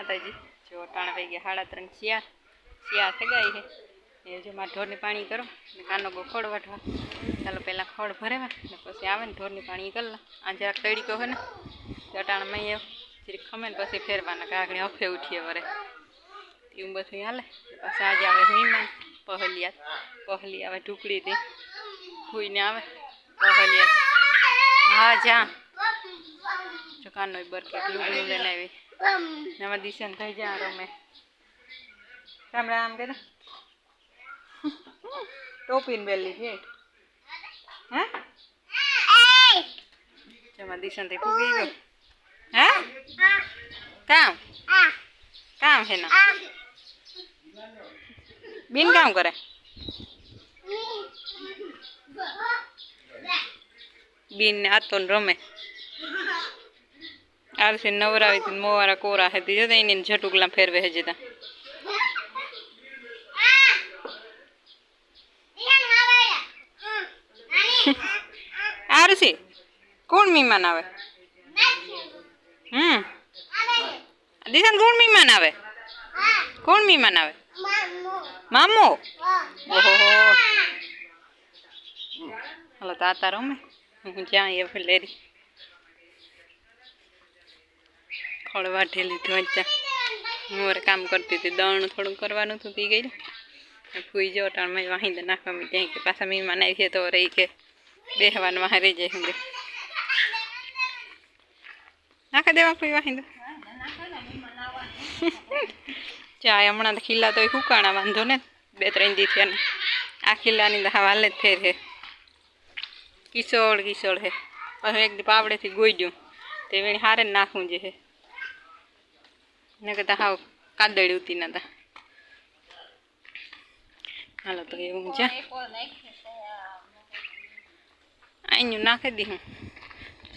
माताजी जो टाण वही गया 3:30 सिया सिया थे गई है ये जो मार ढोर पानी करो कानो को खोड़ वठवा चलो पहला खोड़ भरेवा ने पछी आवे ने ढोर पानी कर ला आ जरा तड़ीको है ने टाण में ये जरी खमे ने पछी फेरवाना कागणी अफे उठीए वरे एवं बधुं हाले पछी आज आवे मेहमान पहली आवे ढुकड़ी थी हुईने आवे पहलिया हाँ जा जो कानो बरके लुगड़ू लेने आई नवा दिशन थई जा रमे राम राम के टोपी ने बेली है हैं जमा दिशन थई पुगी गयो हैं काम काम है ना बिन काम करे बिन आतो रमे आर से नवरावी थी मोवारा कोरा है जो इन झटुकला फेरवे है जता आर से कौन मेहमान आवे दिशन कौन मेहमान आवे कौन मेहमान आवे मामो ओहो हलो ताता रमे हूँ जा ये फिर ले रही खड़वा ढेली थी अच्छा मोर काम करती थी दण थोड़ा करवानु तो पी गई फूई जो टाण में वहीं दे नाखवा में के पासा मेहमान आई तो रही के बेहवान वहाँ रही जाए होंगे नाखा देवा फूई वहीं दे चाय हमणा तो खिला तो हुकाणा वांधो ने 2-3 दी थी आ खिलानी तो हवाले फेर है किशोर किशोर है पर एक दी पावड़े थी गोई दूँ ते वेणी हारे नाखूँ जे है ने कहता हाउ कादड़ी उती ना था हालो तो ये मुझे आइन्यू नाखे दी हूँ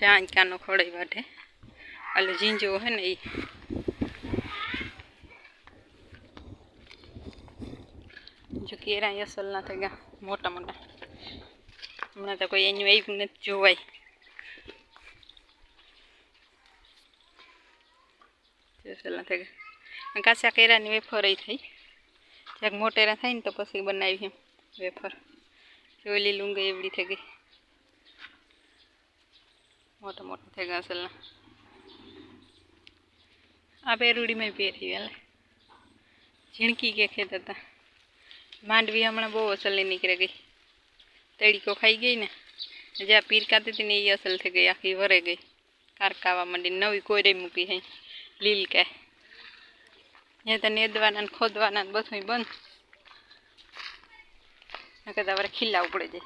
जान कानो खोड़े बाटे अल झींझो है ना ये जो केरा असल ना थे मोटा मोटा हमने तो कोई एन्यू आई ने जोवाई असल ना थे काचा केरा नी वेफर ही थी जक मोटेरा थी तो पछी बनावी वेफर जोली लूंगे एवड़ी थे गई मोटा मोटा थे गया असल आ पेरूड़ी में पेरी वाले झीणकी के खेत था मांडवी हमने बहु असल निकल गई तड़ी को खाई गई ने ज्यादा पीर काती थी ने ये असल थे गई आखी वरे गई कारकावा मंडी नवी कोयरे मूकी है लील के ये तो नेदवाना खोदवाना बधुं बंद कदा वरे खिला पड़े जाए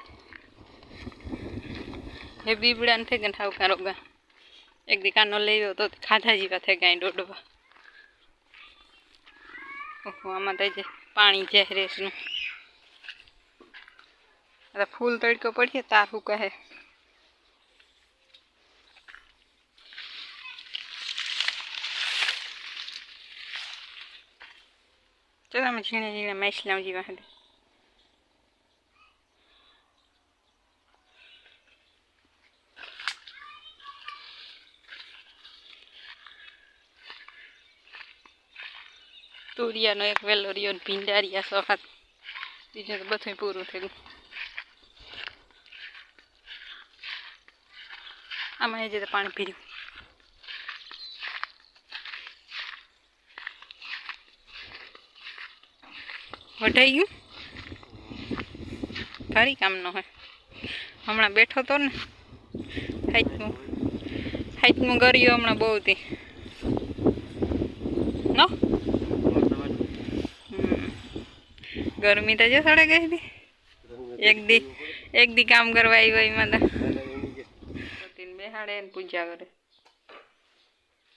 हे बीबड़ा थे गए ठाव रोगा एक दी कानो ले तो खाधा जीवा थे गाय डोडवा ओहो आमा तो पानी जाए रेस नु फूल तड़को पड़िए तार कहे चलो मैं झीणे झीणे मैश लाऊं जीवा है तूरिया नो एक वेलो रियो भींडारिया सोहात बीजो तो बधुं पूरुं थई गयुं आमां हजे तो पाणी पीर्युं वढाई गयुं भारी काम नो है हमणा बैठो तो ने हाइटमो गरियो हमणा बहु थी नो गर्मी तो जो सड़े गई थी एक दी काम करवा आई वही माता तीन बेहाड़े पूजा करे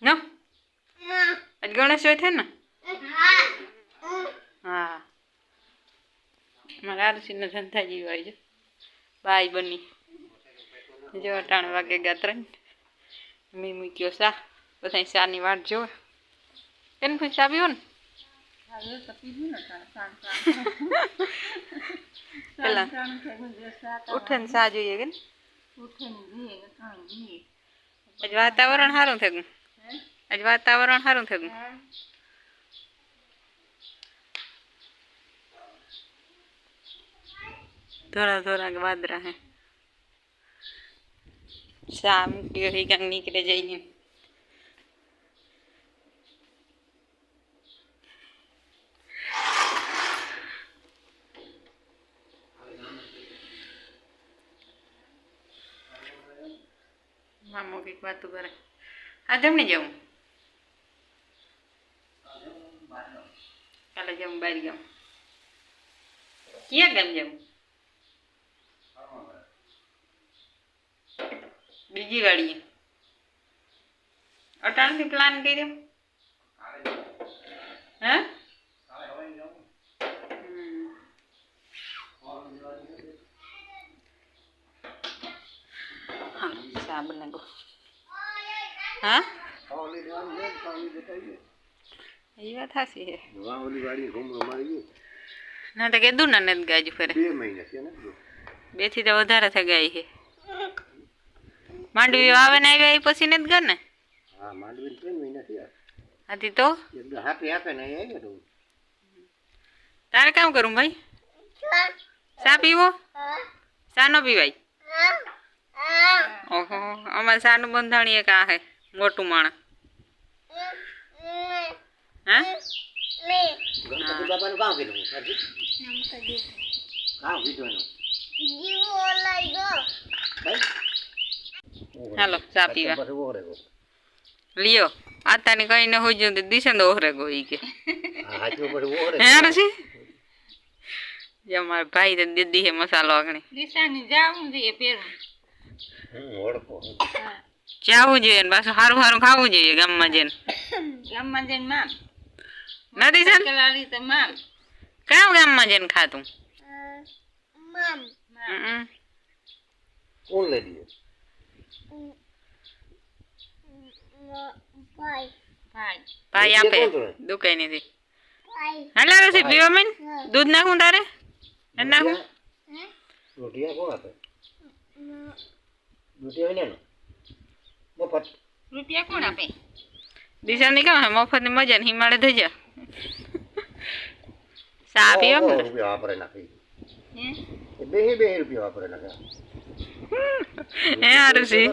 नो आज गणेश थे ना हाँ मारा आरसी ने धंधा जीवाय जो बाई बनी जो 3 वागे गया 3 मैं मूक्यो सा बधाई सा नी वाट जो केन फिर सा बीओ ने उठन सा જોઈએ કે आज वातावरण हारू थे आज वातावरण हारू थे થોડા થોડા વાદરા હે શામ કે ક્યાંક નીકળે જઈને મામો કંઈક વાતું કરે આ જમણે જાઉં કાલે જાઉં બહાર જાઉં ક્યાં ગામ જાઉં બીજી ગાડીએ અટાણથી પ્લાન કર્યો હે ચા બનાવો હા એ વાત સાચી છે ના તો કીધું ને નથી ગાજુ ફરે 2 થી તો વધારે થઈ ગઈ છે માંડવી આવે ને આવ્યા એ પછી નથી ગર ને હા માંડવી 3 મહિના થયા આથી તો આપે ને આવ્યા તો તારે કામ કરું ભાઈ ચા પીવો ચા નો પીવાય ઓહો અમારે સાનું બંધાણી એક આ હે મોટું માણસ હા ગણપતિ બાપાનું કામ કીધું કામ કીધું હાલો ચા પીવા લિયો આતાની કઈ ને હોય જો દિશે તો ઓહરે ગો ઈ કે હે રસી જે માર ભાઈ તો દીદી હે મસાલો આગણી દિશાની જાવું જોઈએ પેરું જાવું જોઈએ ને પાછું સારું સારું ખાવું જોઈએ ગામમાં જઈને મામ નથી સર કયા ગામમાં જઈને ખાતું કોણ લઈ દીધું ભાઈ આપે દુકાઈ નથી હાલા રસી પીવા મેં દૂધ નાખું તારે નાખું રોટિયા કોણ આપે રોટિયા ને મફત રૂપિયા કોણ આપે દિશા ની કેમ મફત ની મજા ને હિમાડે થઈ જા ચા પીવા ને રૂપિયા વાપરે નાખી બે રૂપિયા વાપરે નાખે હે આરુસી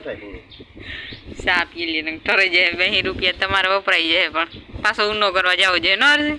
ચા પી લે ને ઠરે જાય 2 રૂપિયા તમારે વપરાઈ જાય પણ પાછો ઊનો કરવા જાવ જોઈએ ન આરુસી